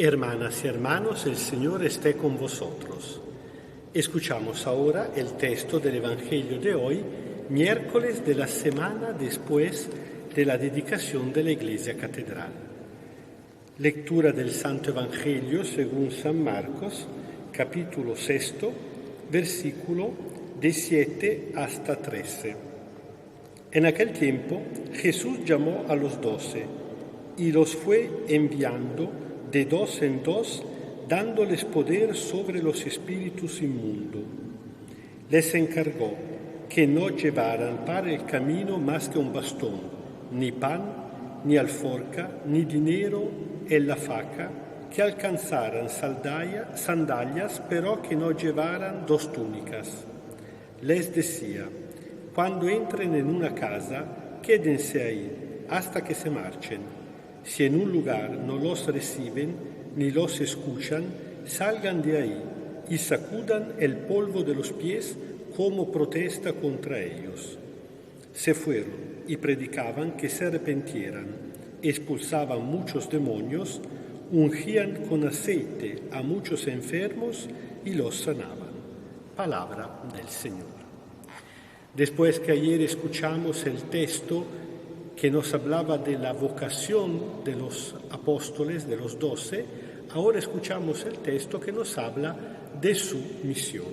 Hermanas y hermanos, el Señor esté con vosotros. Escuchamos ahora el texto del Evangelio de hoy, miércoles de la semana después de la dedicación de la Iglesia Catedral. Lectura del Santo Evangelio según San Marcos, capítulo 6, versículo de 7 hasta 13. En aquel tiempo Jesús llamó a los 12 y los fue enviando de dos en dos, dándoles poder sobre los espíritus inmundos. Les encargó que no llevaran para el camino más que un bastón, ni pan, ni alforca, ni dinero en la faca, que alcanzaran sandalias, pero que no llevaran 2 túnicas. Les decía: cuando entren en una casa, quédense ahí hasta que se marchen. Si en un lugar no los reciben ni los escuchan, salgan de ahí y sacudan el polvo de los pies como protesta contra ellos. Se fueron y predicaban que se arrepintieran, expulsaban muchos demonios, ungían con aceite a muchos enfermos y los sanaban. Palabra del Señor. Después que ayer escuchamos el texto que nos hablaba de la vocación de los apóstoles, de los 12, ahora escuchamos el texto que nos habla de su misión.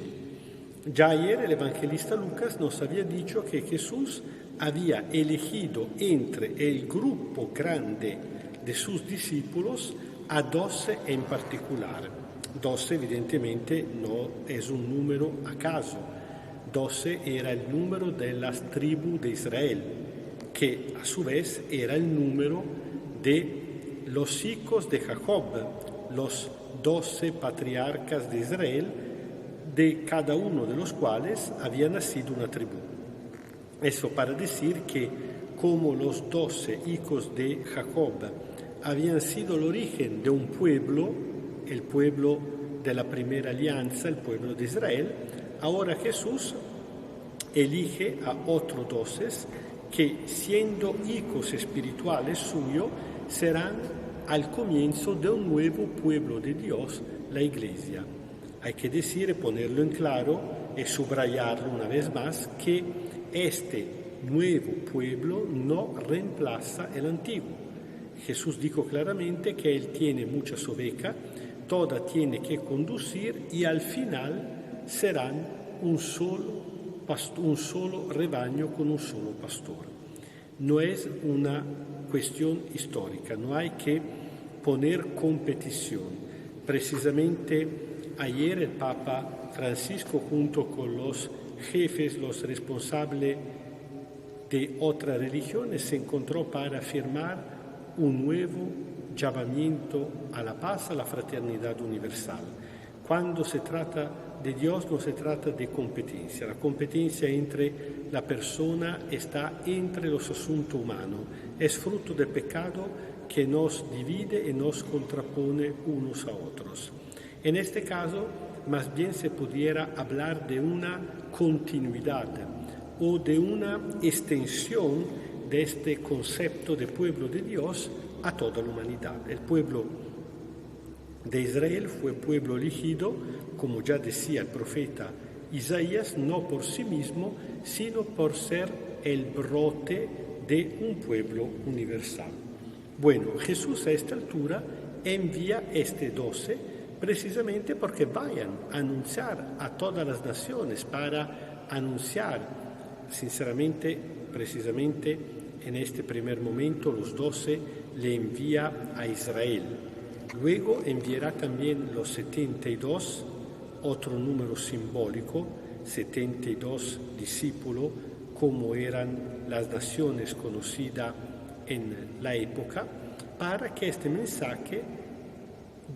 Ya ayer el evangelista Lucas nos había dicho que Jesús había elegido entre el grupo grande de sus discípulos a 12 en particular. 12 evidentemente no es un número acaso. 12 era el número de las tribus de Israel, que a su vez era el número de los hijos de Jacob, los 12 patriarcas de Israel, de cada uno de los cuales había nacido una tribu. Eso para decir que como los 12 hijos de Jacob habían sido el origen de un pueblo, el pueblo de la primera alianza, el pueblo de Israel, ahora Jesús elige a otros 12 que, siendo hijos espirituales suyos, serán al comienzo de un nuevo pueblo de Dios, la Iglesia. Hay que decir, ponerlo en claro y subrayarlo una vez más, que este nuevo pueblo no reemplaza el antiguo. Jesús dijo claramente que Él tiene muchas ovejas, todas tiene que conducir y al final serán un solo rebaño con un solo pastor. No es una cuestión histórica, no hay que poner competición. Precisamente ayer el Papa Francisco, junto con los jefes, los responsables de otras religiones, se encontró para afirmar un nuevo llamamiento a la paz, a la fraternidad universal. Cuando se trata de Dios no se trata de competencia. La competencia entre la persona está entre los asuntos humanos. Es fruto del pecado que nos divide y nos contrapone unos a otros. En este caso, más bien se pudiera hablar de una continuidad o de una extensión de este concepto de pueblo de Dios a toda la humanidad. El pueblo de Israel fue pueblo elegido, como ya decía el profeta Isaías, no por sí mismo, sino por ser el brote de un pueblo universal. Bueno, Jesús a esta altura envía este 12 precisamente porque vayan a anunciar a todas las naciones, para anunciar, sinceramente, precisamente en este primer momento los 12 le envía a Israel. Luego enviará también los 72, otro número simbólico, 72 discípulos, como eran las naciones conocidas en la época, para que este mensaje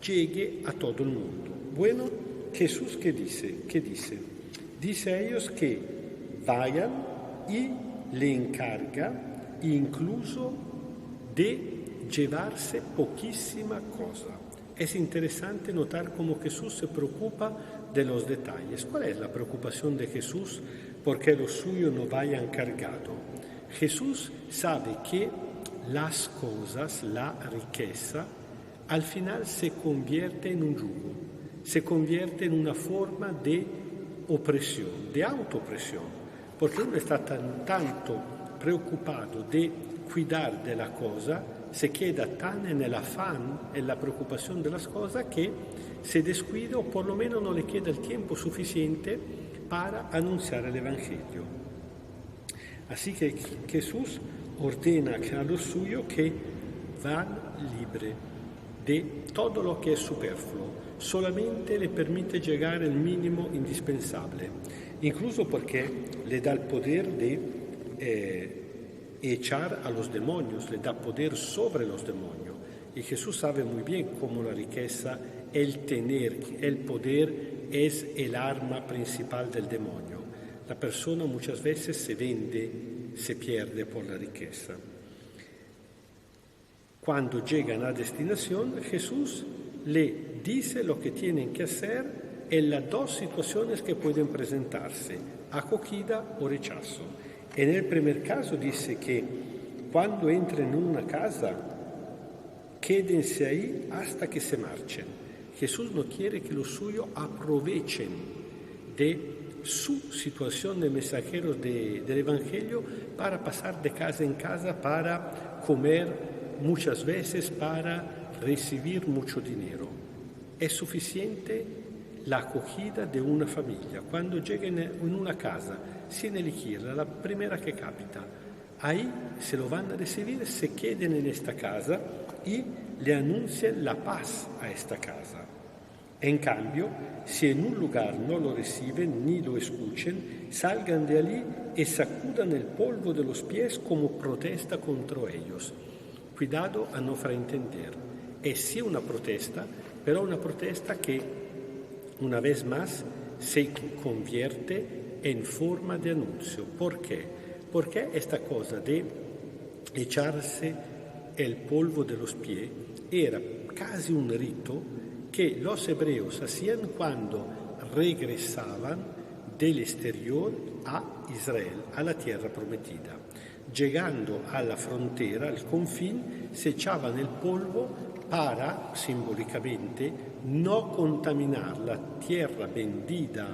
llegue a todo el mundo. Bueno, Jesús, ¿qué dice? Dice a ellos que vayan y le encarga incluso de llevarse poquísima cosa. Es interesante notar cómo Jesús se preocupa de los detalles. ¿Cuál es la preocupación de Jesús? Porque los suyos no vayan cargados. Jesús sabe que las cosas, la riqueza, al final se convierte en un yugo, se convierte en una forma de opresión, de autopresión, porque uno está tanto preocupado de cuidar de la cosa, se queda tan en el afán, en la preocupación de las cosas, que se descuida o por lo menos no le queda el tiempo suficiente para anunciar el Evangelio. Así que Jesús ordena a los suyos que van libres de todo lo que es superfluo, solamente le permite llegar al mínimo indispensable, incluso porque le da el poder de echar a los demonios, le da poder sobre los demonios. Y Jesús sabe muy bien cómo la riqueza, el tener, el poder es el arma principal del demonio. La persona muchas veces se vende, se pierde por la riqueza. Cuando llegan a destinación, Jesús le dice lo que tienen que hacer en las dos situaciones que pueden presentarse, acogida o rechazo. En el primer caso dice que cuando entren en una casa, quédense ahí hasta que se marchen. Jesús no quiere que los suyos aprovechen de su situación de mensajeros del Evangelio para pasar de casa en casa, para comer muchas veces, para recibir mucho dinero. Es suficiente la acogida de una familia. Cuando lleguen en una casa, sin elegirla, la primera que capita, ahí se lo van a recibir, se queden en esta casa y le anuncien la paz a esta casa. En cambio, si en un lugar no lo reciben ni lo escuchen, salgan de allí y sacudan el polvo de los pies como protesta contra ellos. Cuidado a no fraintender. Es sí una protesta, pero una protesta que, una vez más, se convierte en forma de anuncio. ¿Por qué? Porque esta cosa de echarse el polvo de los pies era casi un rito que los hebreos hacían cuando regresaban del exterior a Israel, a la tierra prometida. Llegando a la frontera, al confín, se echaban el polvo para, simbólicamente, no contaminar la tierra bendita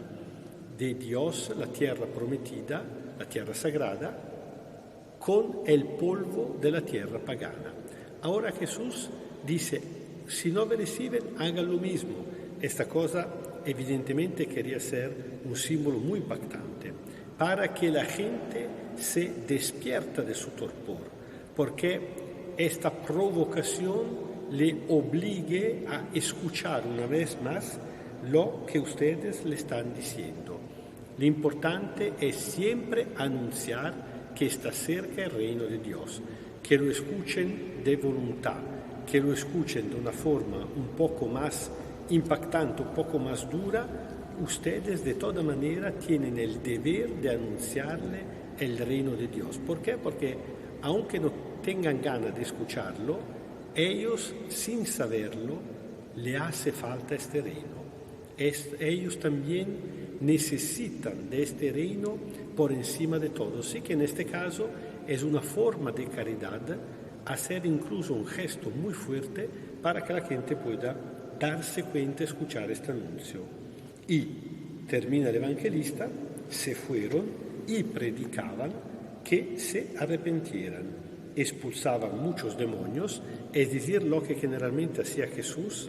de Dios, la tierra prometida, la tierra sagrada, con el polvo de la tierra pagana. Ahora Jesús dice, si no me reciben, hagan lo mismo. Esta cosa evidentemente quería ser un símbolo muy impactante para que la gente se despierta de su torpor, porque esta provocación le obligue a escuchar una vez más lo que ustedes le están diciendo. Lo importante es siempre anunciar que está cerca el reino de Dios, que lo escuchen de voluntad, que lo escuchen de una forma un poco más impactante, un poco más dura. Ustedes de toda manera tienen el deber de anunciarle el reino de Dios. ¿Por qué? Porque aunque no tengan ganas de escucharlo, ellos sin saberlo le hace falta este reino. Ellos también necesitan de este reino por encima de todo. Así que en este caso es una forma de caridad hacer incluso un gesto muy fuerte para que la gente pueda darse cuenta y escuchar este anuncio. Y termina el evangelista, se fueron y predicaban que se arrepintieran, expulsaban muchos demonios, es decir, lo que generalmente hacía Jesús.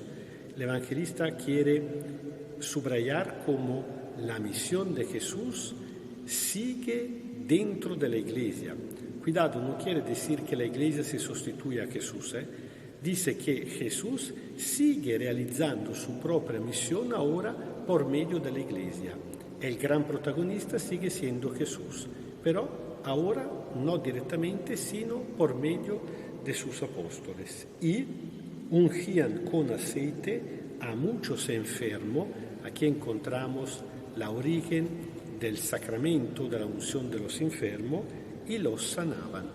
El evangelista quiere subrayar cómo la misión de Jesús sigue dentro de la iglesia. Cuidado, no quiere decir que la iglesia se sustituye a Jesús, Dice que Jesús sigue realizando su propia misión ahora por medio de la iglesia. El gran protagonista sigue siendo Jesús, pero ahora no directamente, sino por medio de sus apóstoles. Y ungían con aceite a muchos enfermos. Aquí encontramos la origen del sacramento de la unción de los enfermos y los sanaban.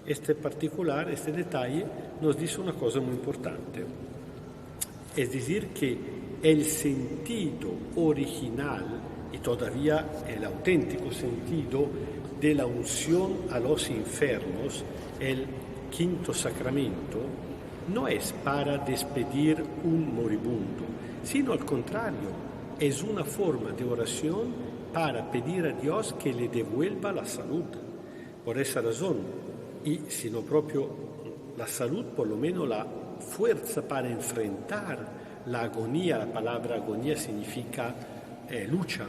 Este detalle nos dice una cosa muy importante. Es decir, que el sentido original y todavía el auténtico sentido de la unción a los enfermos, el quinto sacramento, no es para despedir un moribundo, sino al contrario, es una forma de oración para pedir a Dios que le devuelva la salud. Por esa razón, y si no propio la salud, por lo menos la fuerza para enfrentar la agonía. La palabra agonía significa lucha.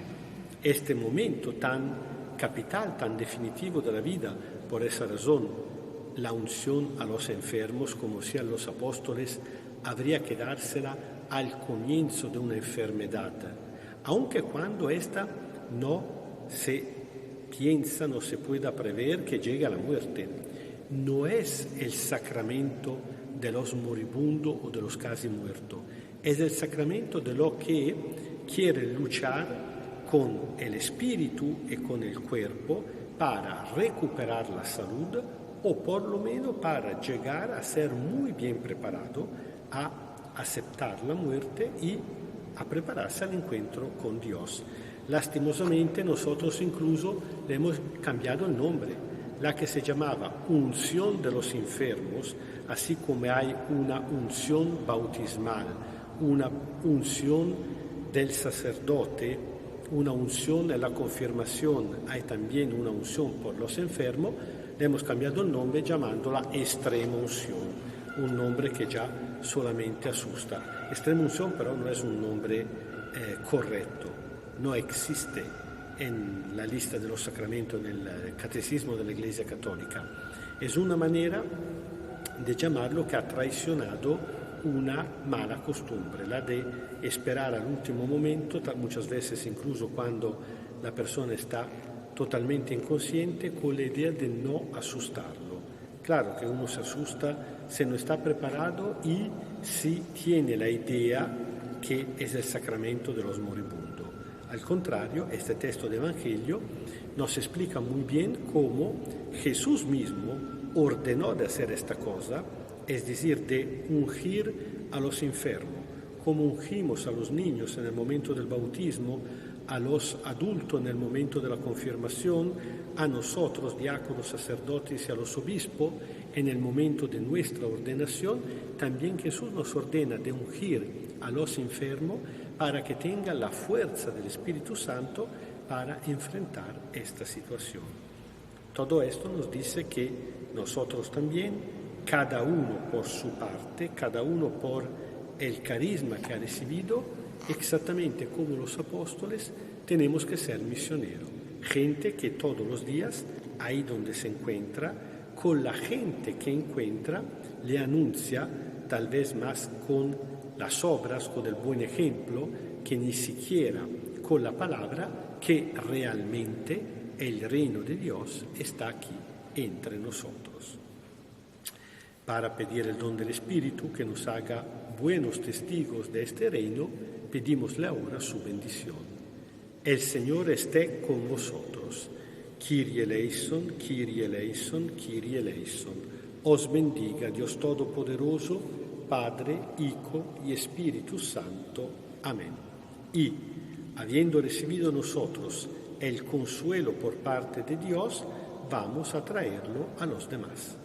Este momento tan capital, tan definitivo de la vida. Por esa razón, la unción a los enfermos, como decían los apóstoles, habría que dársela al comienzo de una enfermedad, aunque cuando ésta no se piensa, no se pueda prever que llegue a la muerte. No es el sacramento de los moribundos o de los casi muertos, es el sacramento de lo que quiere luchar con el espíritu y con el cuerpo para recuperar la salud, o por lo menos para llegar a ser muy bien preparado a aceptar la muerte y a prepararse al encuentro con Dios. Lastimosamente nosotros incluso le hemos cambiado el nombre. La que se llamaba unción de los enfermos, así como hay una unción bautismal, una unción del sacerdote, una unción en la confirmación, hay también una unción por los enfermos, le hemos cambiado el nombre llamándola extrema unción, un nombre que ya solamente asusta. Extrema unción pero no es un nombre correcto, no existe en la lista de los sacramentos, en el catecismo de la Iglesia Católica. Es una manera de llamarlo que ha traicionado una mala costumbre, la de esperar al último momento, muchas veces incluso cuando la persona está totalmente inconsciente, con la idea de no asustarlo. Claro que uno se asusta si no está preparado y si tiene la idea que es el sacramento de los moribundos. Al contrario, este texto de Evangelio nos explica muy bien cómo Jesús mismo ordenó de hacer esta cosa, es decir, de ungir a los enfermos, como ungimos a los niños en el momento del bautismo, a los adultos en el momento de la confirmación, a nosotros, diáconos, sacerdotes y a los obispos, en el momento de nuestra ordenación. También Jesús nos ordena de ungir a los enfermos para que tengan la fuerza del Espíritu Santo para enfrentar esta situación. Todo esto nos dice que nosotros también, cada uno por su parte, cada uno por el carisma que ha recibido, exactamente como los apóstoles, tenemos que ser misioneros. Gente que todos los días, ahí donde se encuentra, con la gente que encuentra, le anuncia, tal vez más con las obras, con el buen ejemplo, que ni siquiera con la palabra, que realmente el reino de Dios está aquí entre nosotros. Para pedir el don del Espíritu que nos haga buenos testigos de este reino, pedimosle ahora su bendición. El Señor esté con vosotros. Kyrie eleison, Kyrie eleison, Kyrie eleison. Os bendiga Dios Todopoderoso, Padre, Hijo y Espíritu Santo. Amén. Y, habiendo recibido nosotros el consuelo por parte de Dios, vamos a traerlo a los demás.